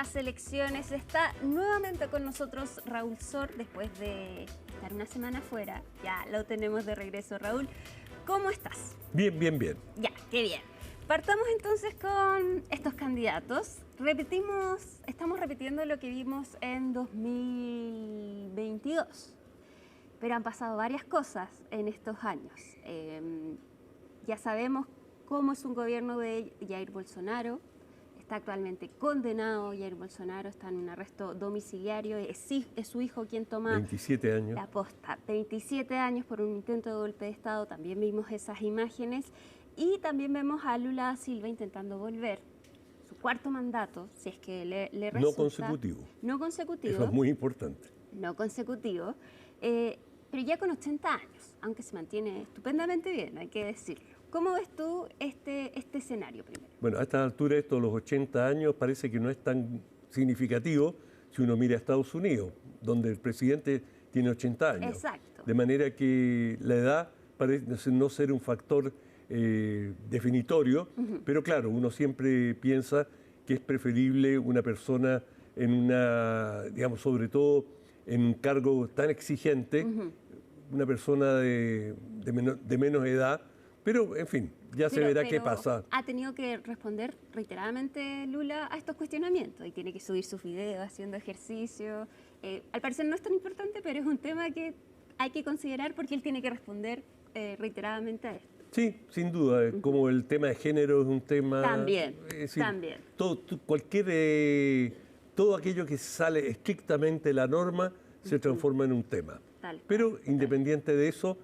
las elecciones. Está nuevamente con nosotros Raúl Sor, después de estar una semana fuera. Ya lo tenemos de regreso. Raúl, ¿cómo estás? Bien, bien, bien. Ya, qué bien. Partamos entonces con estos candidatos. Estamos repitiendo lo que vimos en 2022, pero han pasado varias cosas en estos años. Ya sabemos cómo es un gobierno de Jair Bolsonaro. Está actualmente condenado Jair Bolsonaro, está en un arresto domiciliario. Es su hijo quien toma 27 años. La posta. 27 años por un intento de golpe de Estado. También vimos esas imágenes. Y también vemos a Lula da Silva intentando volver. Su cuarto mandato, si es que le resulta. No consecutivo. No consecutivo. Eso es muy importante. No consecutivo. Pero ya con 80 años, aunque se mantiene estupendamente bien, hay que decirlo. ¿Cómo ves tú este escenario primero? Bueno, a esta altura, esto de los 80 años parece que no es tan significativo si uno mira a Estados Unidos, donde el presidente tiene 80 años. Exacto. De manera que la edad parece no ser un factor definitorio, pero claro, uno siempre piensa que es preferible una persona en una, digamos, sobre todo en un cargo tan exigente, una persona de menos edad, pero en fin, ya se verá qué pasa. Ha tenido que responder reiteradamente Lula a estos cuestionamientos y tiene que subir sus videos haciendo ejercicio. Al parecer no es tan importante, pero es un tema que hay que considerar porque él tiene que responder reiteradamente a esto. Sí, sin duda, como el tema de género es un tema... También, también. Todo aquello que sale estrictamente de la norma se transforma en un tema. Pero independiente de eso,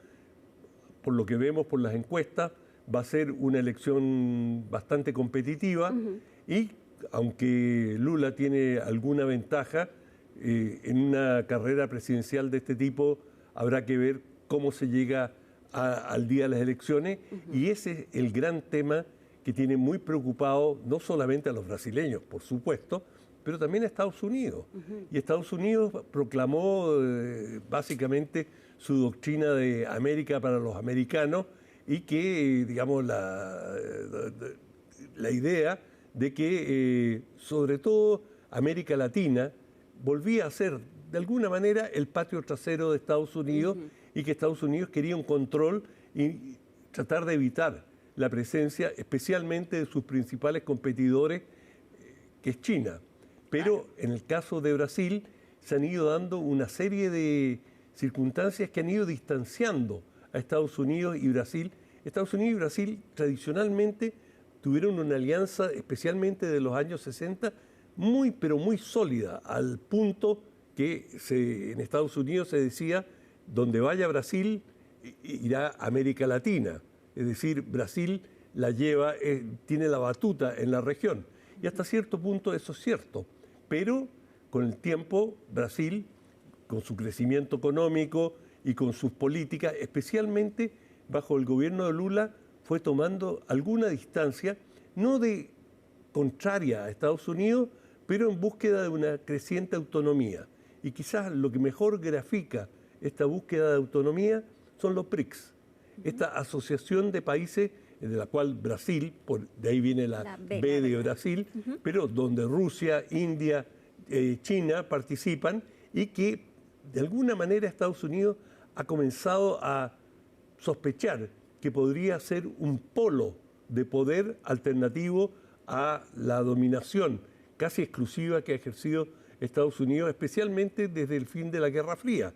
por lo que vemos por las encuestas, va a ser una elección bastante competitiva y aunque Lula tiene alguna ventaja, en una carrera presidencial de este tipo habrá que ver cómo se llega al día de las elecciones y ese es el gran tema que tiene muy preocupado no solamente a los brasileños, por supuesto, pero también a Estados Unidos. Y Estados Unidos proclamó básicamente su doctrina de América para los americanos y que, digamos, la idea de que, sobre todo, América Latina volvía a ser, de alguna manera, el patio trasero de Estados Unidos y que Estados Unidos quería un control y tratar de evitar la presencia, especialmente de sus principales competidores, que es China. Pero en el caso de Brasil se han ido dando una serie de circunstancias que han ido distanciando a Estados Unidos y Brasil. Estados Unidos y Brasil tradicionalmente tuvieron una alianza, especialmente de los años 60, muy, pero muy sólida, al punto que en Estados Unidos se decía, donde vaya Brasil, irá América Latina. Es decir, Brasil tiene la batuta en la región. Y hasta cierto punto eso es cierto. Pero con el tiempo, Brasil, con su crecimiento económico y con sus políticas, especialmente bajo el gobierno de Lula, fue tomando alguna distancia, no de contraria a Estados Unidos, pero en búsqueda de una creciente autonomía. Y quizás lo que mejor grafica esta búsqueda de autonomía son los BRICS, esta asociación de países de la cual Brasil, de ahí viene la B de Brasil, pero donde Rusia, India, China participan y que de alguna manera Estados Unidos ha comenzado a sospechar que podría ser un polo de poder alternativo a la dominación casi exclusiva que ha ejercido Estados Unidos, especialmente desde el fin de la Guerra Fría.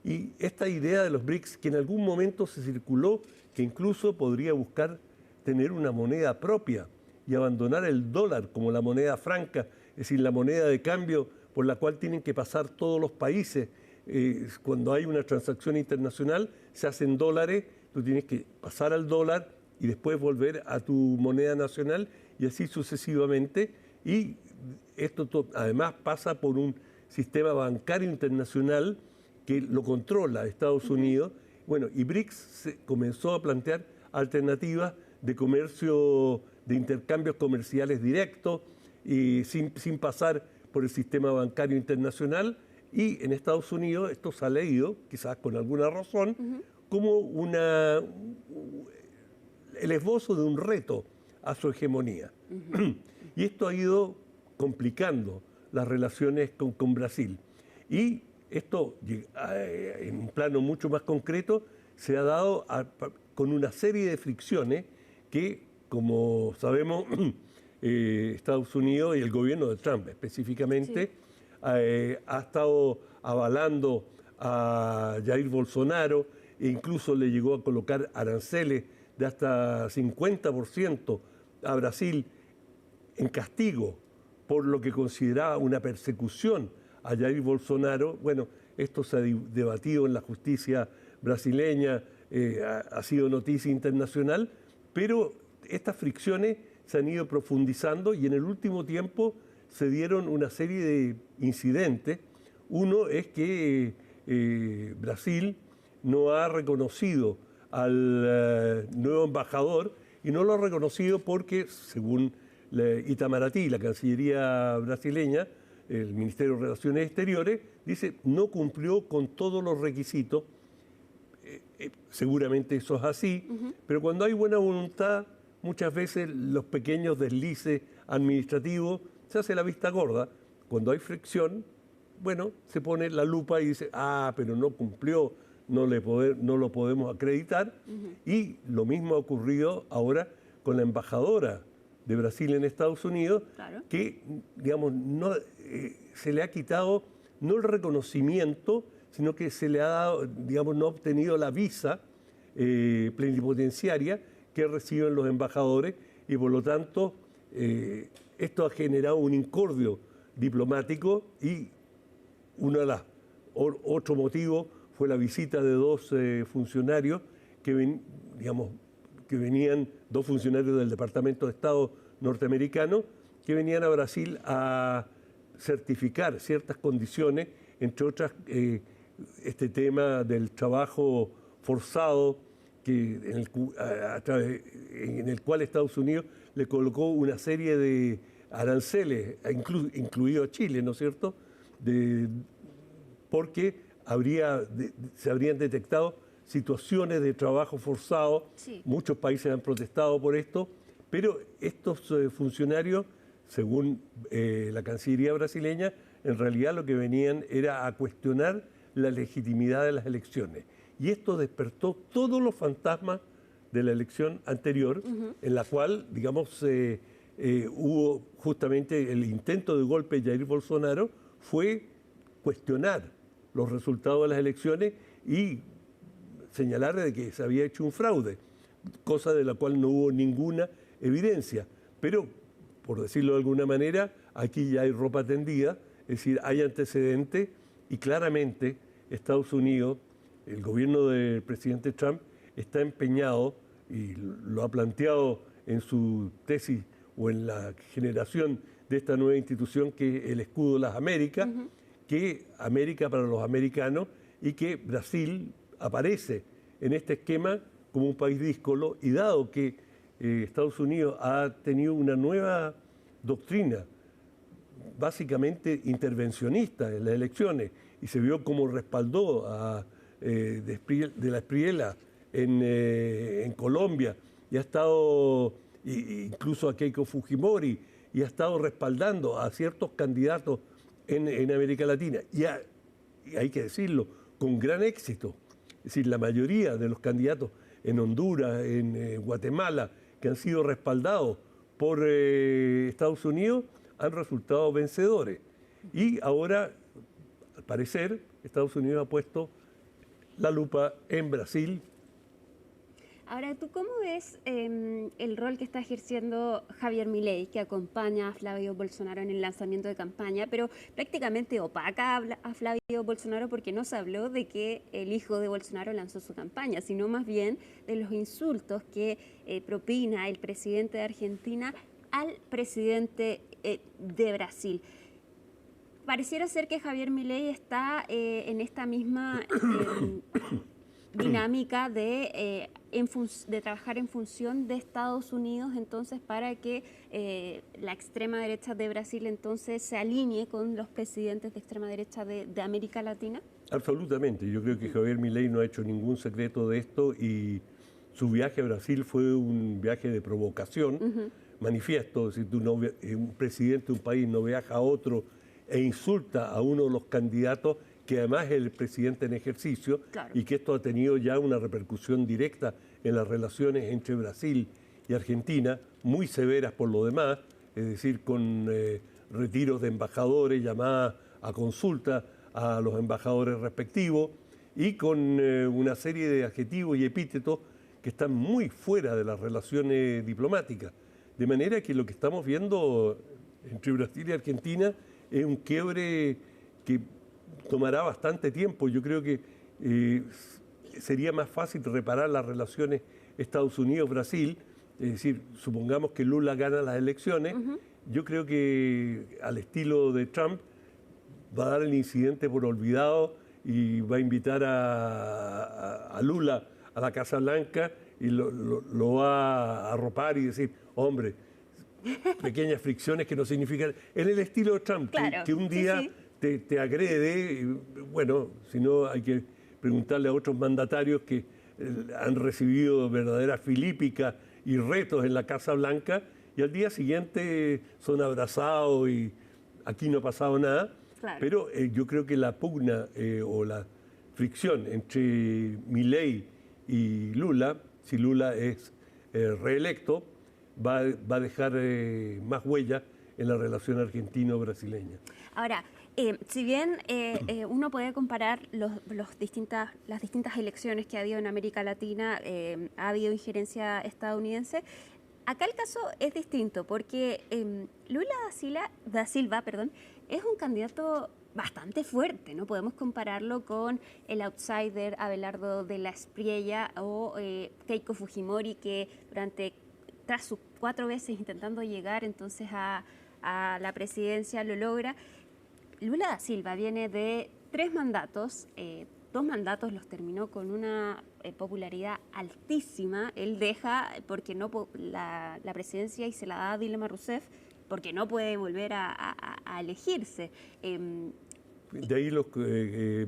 Y esta idea de los BRICS, que en algún momento se circuló, que incluso podría buscar tener una moneda propia y abandonar el dólar como la moneda franca, es decir, la moneda de cambio por la cual tienen que pasar todos los países. Cuando hay una transacción internacional, se hacen dólares, tú tienes que pasar al dólar y después volver a tu moneda nacional y así sucesivamente. Y esto además pasa por un sistema bancario internacional que lo controla Estados Unidos. Bueno, y BRICS se comenzó a plantear alternativas de comercio, de intercambios comerciales directos y sin pasar por el sistema bancario internacional. Y en Estados Unidos esto se ha leído, quizás con alguna razón, como el esbozo de un reto a su hegemonía. Y esto ha ido complicando las relaciones con Brasil. Y esto, en un plano mucho más concreto, se ha dado con una serie de fricciones que, como sabemos, Estados Unidos y el gobierno de Trump específicamente ha estado avalando a Jair Bolsonaro e incluso le llegó a colocar aranceles de hasta 50% a Brasil en castigo por lo que consideraba una persecución a Jair Bolsonaro. Bueno, esto se ha debatido en la justicia brasileña, ha sido noticia internacional, pero estas fricciones se han ido profundizando y en el último tiempo se dieron una serie de incidentes. Uno es que Brasil no ha reconocido al nuevo embajador y no lo ha reconocido porque, según Itamaraty, la Cancillería brasileña, el Ministerio de Relaciones Exteriores, dice no cumplió con todos los requisitos. Seguramente eso es así, pero cuando hay buena voluntad, muchas veces los pequeños deslices administrativos se hace la vista gorda. Cuando hay fricción, bueno, se pone la lupa y dice, pero no cumplió, no lo podemos acreditar. Y lo mismo ha ocurrido ahora con la embajadora de Brasil en Estados Unidos, claro, que, digamos, no, se le ha quitado no el reconocimiento, sino que se le ha dado, digamos, no ha obtenido la visa plenipotenciaria que reciben los embajadores y por lo tanto esto ha generado un incordio diplomático y otro motivo fue la visita de dos funcionarios que venían, dos funcionarios del Departamento de Estado norteamericano que venían a Brasil a certificar ciertas condiciones, entre otras este tema del trabajo forzado en el cual Estados Unidos le colocó una serie de aranceles, incluido a Chile, ¿no es cierto?, porque se habrían detectado situaciones de trabajo forzado. Sí. Muchos países han protestado por esto, pero estos funcionarios, según la Cancillería brasileña, en realidad lo que venían era a cuestionar la legitimidad de las elecciones. Y esto despertó todos los fantasmas de la elección anterior, en la cual, digamos, hubo justamente el intento de golpe de Jair Bolsonaro, fue cuestionar los resultados de las elecciones y señalar de que se había hecho un fraude, cosa de la cual no hubo ninguna evidencia. Pero, por decirlo de alguna manera, aquí ya hay ropa tendida, es decir, hay antecedentes y claramente Estados Unidos, el gobierno del presidente Trump, está empeñado, y lo ha planteado en su tesis o en la generación de esta nueva institución que es el escudo de las Américas, que América para los americanos y que Brasil aparece en este esquema como un país díscolo y dado que Estados Unidos ha tenido una nueva doctrina básicamente intervencionista en las elecciones y se vio como respaldó a de la Espriella en Colombia y ha estado incluso a Keiko Fujimori y ha estado respaldando a ciertos candidatos en América Latina y hay que decirlo, con gran éxito. Es decir, la mayoría de los candidatos en Honduras, en Guatemala, que han sido respaldados por Estados Unidos, han resultado vencedores. Y ahora, al parecer, Estados Unidos ha puesto la lupa en Brasil. Ahora, ¿tú cómo ves el rol que está ejerciendo Javier Milei, que acompaña a Flavio Bolsonaro en el lanzamiento de campaña, pero prácticamente opaca a Flavio Bolsonaro porque no se habló de que el hijo de Bolsonaro lanzó su campaña, sino más bien de los insultos que propina el presidente de Argentina al presidente de Brasil? Pareciera ser que Javier Milei está en esta misma dinámica de trabajar en función de Estados Unidos, entonces, para que la extrema derecha de Brasil entonces se alinee con los presidentes de extrema derecha de América Latina. Absolutamente. Yo creo que Javier Milei no ha hecho ningún secreto de esto y su viaje a Brasil fue un viaje de provocación manifiesto. Si un presidente de un país no viaja a otro e insulta a uno de los candidatos que además es el presidente en ejercicio, claro, y que esto ha tenido ya una repercusión directa en las relaciones entre Brasil y Argentina, muy severas por lo demás, es decir, con retiros de embajadores, llamadas a consulta a los embajadores respectivos, y con una serie de adjetivos y epítetos que están muy fuera de las relaciones diplomáticas. De manera que lo que estamos viendo entre Brasil y Argentina es un quiebre que tomará bastante tiempo. Yo creo que sería más fácil reparar las relaciones Estados Unidos-Brasil, es decir, supongamos que Lula gana las elecciones, yo creo que al estilo de Trump va a dar el incidente por olvidado y va a invitar a Lula a la Casa Blanca y lo va a arropar y decir, hombre, pequeñas fricciones que no significan... En el estilo de Trump, claro, que un día sí. Te agrede, y, bueno, si no hay que preguntarle a otros mandatarios que han recibido verdaderas filípicas y retos en la Casa Blanca y al día siguiente son abrazados y aquí no ha pasado nada. Claro. Pero yo creo que la pugna o la fricción entre Milei y Lula, si Lula es reelecto, va a dejar más huella en la relación argentino-brasileña. Ahora, si bien uno puede comparar las distintas elecciones que ha habido en América Latina, ha habido injerencia estadounidense, acá el caso es distinto porque Lula da Silva, es un candidato bastante fuerte, ¿no? Podemos compararlo con el outsider Abelardo de la Espriella o Keiko Fujimori, que tras sus 4 veces intentando llegar entonces a la presidencia lo logra. Lula da Silva viene de 3 mandatos, 2 mandatos los terminó con una popularidad altísima. Él deja porque la presidencia y se la da a Dilma Rousseff porque no puede volver a elegirse. De ahí los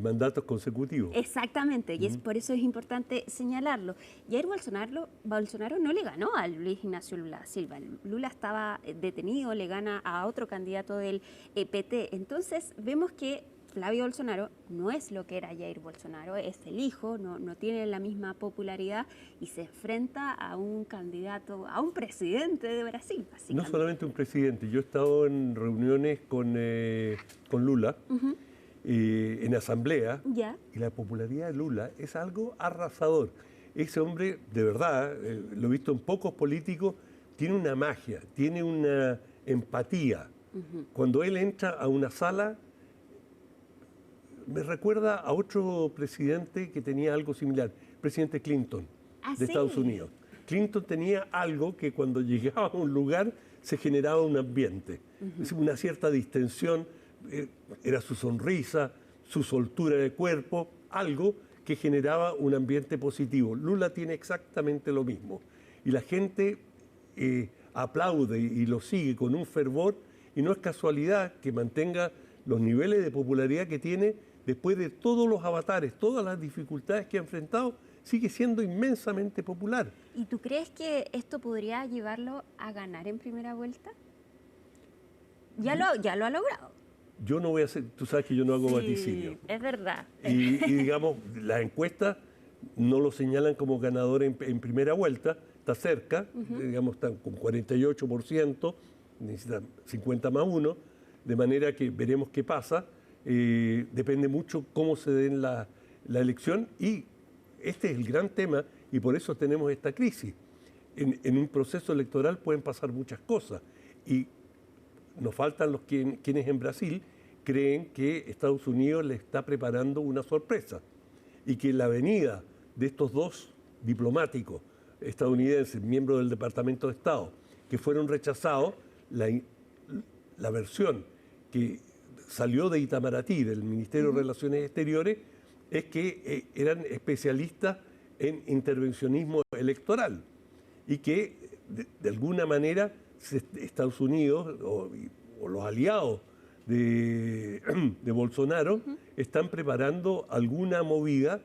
mandatos consecutivos. Exactamente, y por eso es importante señalarlo. Jair Bolsonaro no le ganó a Luis Ignacio Lula da Silva. Lula estaba detenido, le gana a otro candidato del PT. Entonces vemos que Flavio Bolsonaro no es lo que era Jair Bolsonaro, es el hijo, no tiene la misma popularidad y se enfrenta a un candidato, a un presidente de Brasil, básicamente. No solamente un presidente, yo he estado en reuniones con Lula, en asamblea, y la popularidad de Lula es algo arrasador. Ese hombre, de verdad, lo he visto en pocos políticos, tiene una magia, tiene una empatía. Cuando él entra a una sala, me recuerda a otro presidente que tenía algo similar, el presidente Clinton, de Estados Unidos. Clinton tenía algo que cuando llegaba a un lugar se generaba un ambiente, una cierta distensión, era su sonrisa, su soltura de cuerpo, algo que generaba un ambiente positivo. Lula tiene exactamente lo mismo y la gente aplaude y lo sigue con un fervor y no es casualidad que mantenga los niveles de popularidad que tiene después de todos los avatares, todas las dificultades que ha enfrentado, sigue siendo inmensamente popular. ¿Y tú crees que esto podría llevarlo a ganar en primera vuelta? Ya lo ha logrado. Yo no voy a hacer, tú sabes que yo no hago vaticinio. Es verdad. Y digamos, las encuestas no lo señalan como ganador en primera vuelta, está cerca, digamos, están con 48%, necesitan 50 más 1, de manera que veremos qué pasa. Depende mucho cómo se den la elección y este es el gran tema y por eso tenemos esta crisis. En un proceso electoral pueden pasar muchas cosas y nos faltan quienes en Brasil creen que Estados Unidos le está preparando una sorpresa y que la venida de estos 2 diplomáticos estadounidenses, miembros del Departamento de Estado, que fueron rechazados, la versión que salió de Itamaraty, del Ministerio de Relaciones Exteriores, es que eran especialistas en intervencionismo electoral y que de alguna manera Estados Unidos o los aliados de Bolsonaro están preparando alguna movida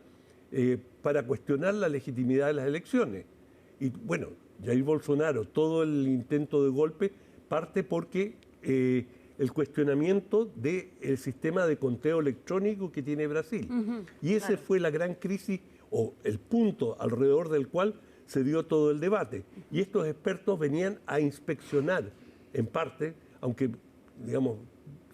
para cuestionar la legitimidad de las elecciones. Y bueno, Jair Bolsonaro, todo el intento de golpe parte porque el cuestionamiento del sistema de conteo electrónico que tiene Brasil. Y esa fue la gran crisis o el punto alrededor del cual se dio todo el debate. Y estos expertos venían a inspeccionar, en parte, aunque, digamos,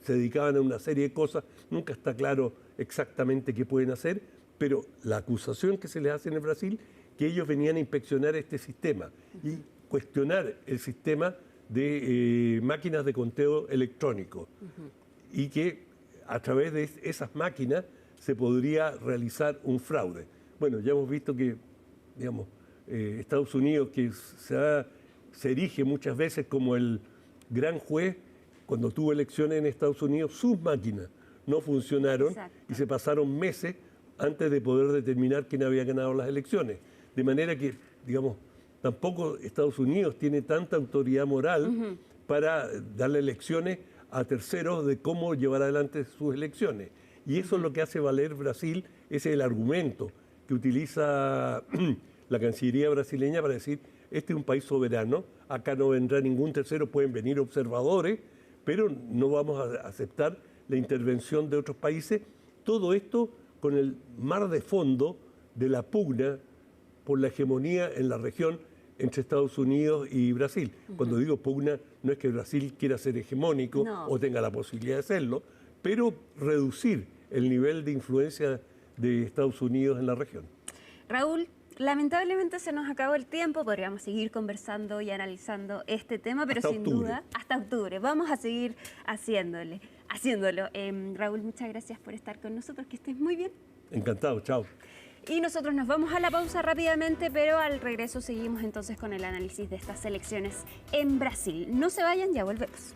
se dedicaban a una serie de cosas, nunca está claro exactamente qué pueden hacer, pero la acusación que se les hace en el Brasil, que ellos venían a inspeccionar este sistema y cuestionar el sistema de máquinas de conteo electrónico y que a través de esas máquinas se podría realizar un fraude. Bueno, ya hemos visto que, digamos, Estados Unidos, que se erige muchas veces como el gran juez, cuando tuvo elecciones en Estados Unidos, sus máquinas no funcionaron. Exacto. Y se pasaron meses antes de poder determinar quién había ganado las elecciones. De manera que, digamos, tampoco Estados Unidos tiene tanta autoridad moral para darle lecciones a terceros de cómo llevar adelante sus elecciones. Y eso es lo que hace valer Brasil, ese es el argumento que utiliza la Cancillería brasileña para decir, este es un país soberano, acá no vendrá ningún tercero, pueden venir observadores, pero no vamos a aceptar la intervención de otros países. Todo esto con el mar de fondo de la pugna por la hegemonía en la región entre Estados Unidos y Brasil. Cuando digo pugna, no es que Brasil quiera ser hegemónico o tenga la posibilidad de serlo, pero reducir el nivel de influencia de Estados Unidos en la región. Raúl, lamentablemente se nos acabó el tiempo, podríamos seguir conversando y analizando este tema, pero sin duda, hasta octubre. Vamos a seguir haciéndolo. Raúl, muchas gracias por estar con nosotros, que estés muy bien. Encantado, chao. Y nosotros nos vamos a la pausa rápidamente, pero al regreso seguimos entonces con el análisis de estas elecciones en Brasil. No se vayan, ya volvemos.